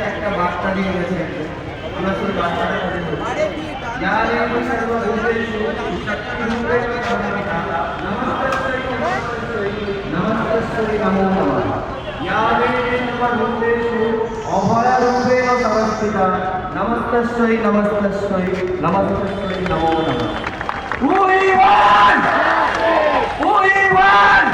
একটা বার্তা দিয়ে গেছে আমরা সেই বার্তাটা নমস্তে নমো নমঃ অভয়রূপেণ সংস্থিতা নমস্তস্যৈ নমস্তস্যৈ নমস্তস্যৈ নমো নমঃ। Who he won?